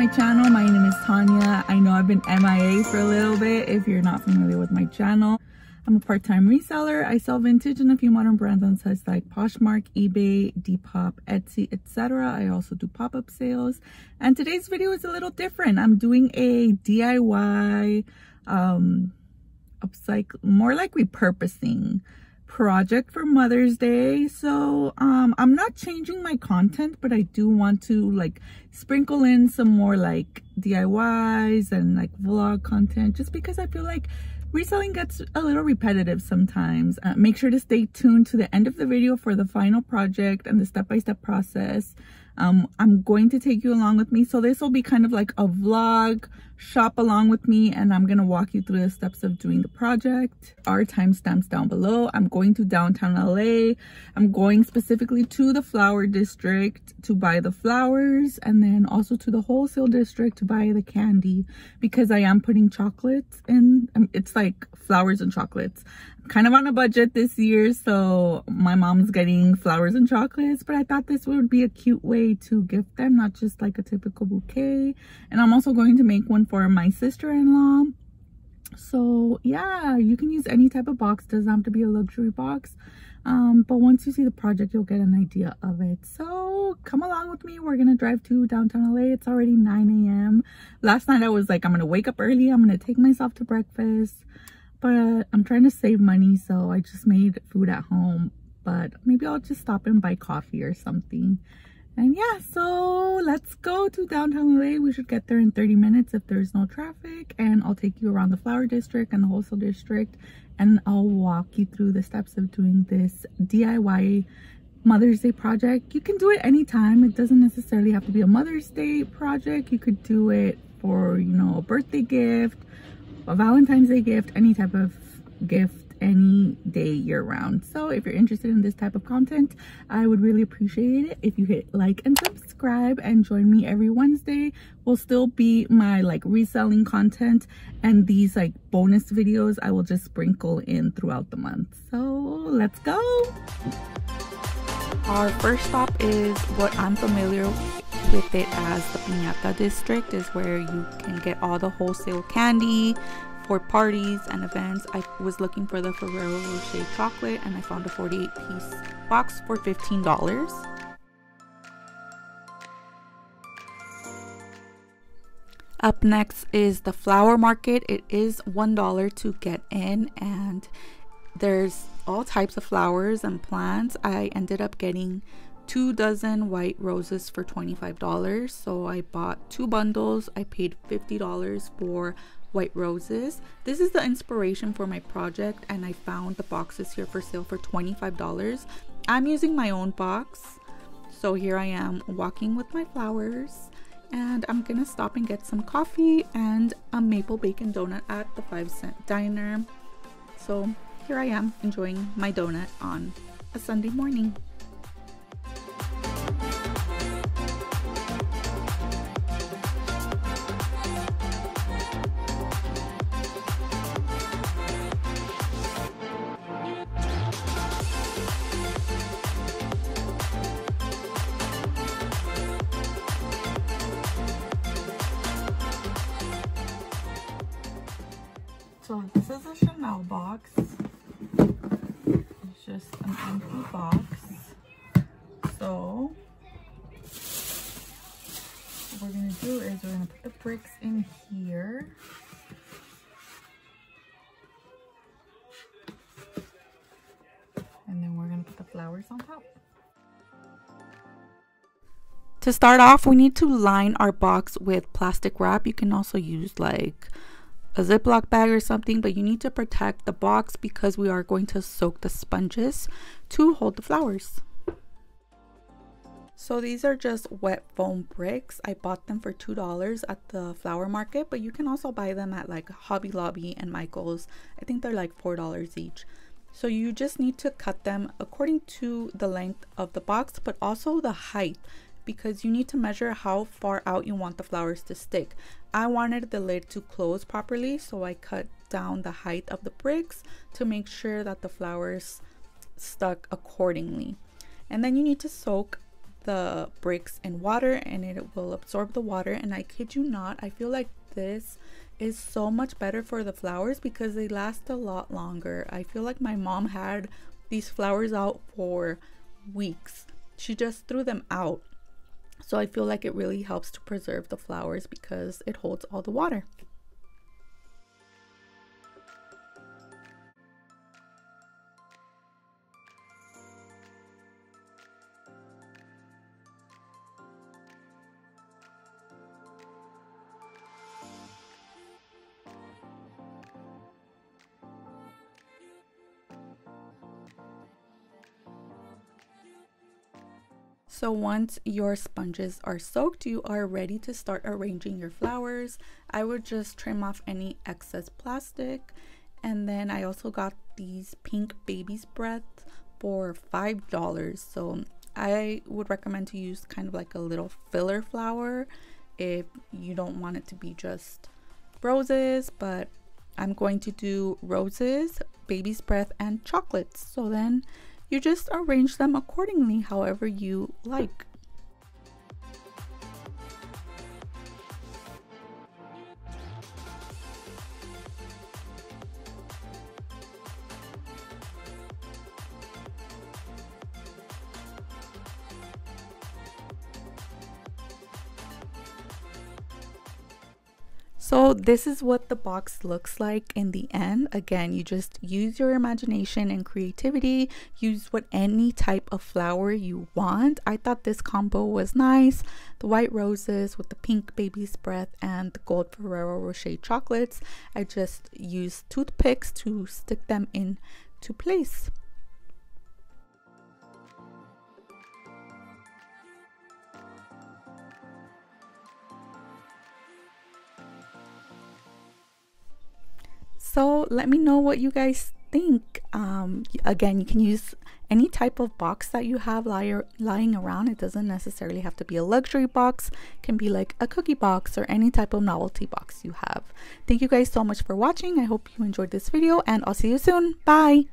my channel. My name is Tanya. I know I've been MIA for a little bit if you're not familiar with my channel. I'm a part-time reseller. I sell vintage and a few modern brands on sites like Poshmark, eBay, Depop, Etsy, etc. I also do pop-up sales. And today's video is a little different. I'm doing a DIY upcycle, more like repurposing project for Mother's Day. So I'm not changing my content, but I do want to like sprinkle in some more like DIYs and like vlog content, just because I feel like reselling gets a little repetitive sometimes. Make sure to stay tuned to the end of the video for the final project and the step-by-step process. I'm going to take you along with me, so this will be kind of like a vlog, shop along with me, and I'm gonna walk you through the steps of doing the project. Our timestamps down below. I'm going to downtown LA. I'm going specifically to the flower district to buy the flowers, and then also to the wholesale district to buy the candy, because I am putting chocolates in. It's like flowers and chocolates. I'm kind of on a budget this year, so my mom's getting flowers and chocolates, but I thought this would be a cute way to gift them, not just like a typical bouquet. And I'm also going to make one for my sister-in-law. So yeah, you can use any type of box, doesn't have to be a luxury box, but once you see the project you'll get an idea of it. So come along with me. We're gonna drive to downtown LA. It's already 9 a.m. Last night I was like, I'm gonna wake up early, I'm gonna take myself to breakfast, but I'm trying to save money, so I just made food at home. But maybe I'll just stop and buy coffee or something. And yeah, so let's go to downtown LA. We should get there in 30 minutes if there's no traffic, and I'll take you around the flower district and the wholesale district, and I'll walk you through the steps of doing this DIY Mother's Day project. You can do it anytime. It doesn't necessarily have to be a Mother's Day project. You could do it for, you know, a birthday gift, a Valentine's Day gift, any type of gift, any day year round. So if you're interested in this type of content, I would really appreciate it if you hit like and subscribe, and join me every Wednesday. Will still be my like reselling content, and these like bonus videos I will just sprinkle in throughout the month. So let's go. Our first stop is what I'm familiar with it as the Piñata district, is where you can get all the wholesale candy for parties and events. I was looking for the Ferrero Rocher chocolate, and I found a 48-piece box for $15. Up next is the flower market. It is $1 to get in, and there's all types of flowers and plants. I ended up getting 2 dozen white roses for $25, so I bought 2 bundles. I paid $50 for white roses. This is the inspiration for my project, and I found the boxes here for sale for $25. I'm using my own box, so here I am walking with my flowers, and I'm gonna stop and get some coffee and a maple bacon donut at the 5-cent diner. So here I am enjoying my donut on a Sunday morning. So this is a Chanel box. It's just an empty box. So what we're gonna do is we're gonna put the bricks in here. And then we're gonna put the flowers on top. To start off, we need to line our box with plastic wrap. You can also use like a Ziploc bag or something, but you need to protect the box because we are going to soak the sponges to hold the flowers. So these are just wet foam bricks. I bought them for $2 at the flower market, but you can also buy them at like Hobby Lobby and Michael's. I think they're like $4 each. So you just need to cut them according to the length of the box, but also the height, because you need to measure how far out you want the flowers to stick. I wanted the lid to close properly, so I cut down the height of the bricks to make sure that the flowers stuck accordingly. And then you need to soak the bricks in water and it will absorb the water. And I kid you not, I feel like this is so much better for the flowers because they last a lot longer. I feel like my mom had these flowers out for weeks. She just threw them out. So I feel like it really helps to preserve the flowers because it holds all the water. So once your sponges are soaked, you are ready to start arranging your flowers. I would just trim off any excess plastic. And then I also got these pink baby's breath for $5. So I would recommend to use kind of like a little filler flower if you don't want it to be just roses, but I'm going to do roses, baby's breath, and chocolates. So then you just arrange them accordingly, however you like. So this is what the box looks like in the end. Again, you just use your imagination and creativity. Use what any type of flower you want. I thought this combo was nice. The white roses with the pink baby's breath and the gold Ferrero Rocher chocolates. I just used toothpicks to stick them into place. So let me know what you guys think. Again, you can use any type of box that you have lying around. It doesn't necessarily have to be a luxury box. It can be like a cookie box or any type of novelty box you have. Thank you guys so much for watching. I hope you enjoyed this video and I'll see you soon. Bye.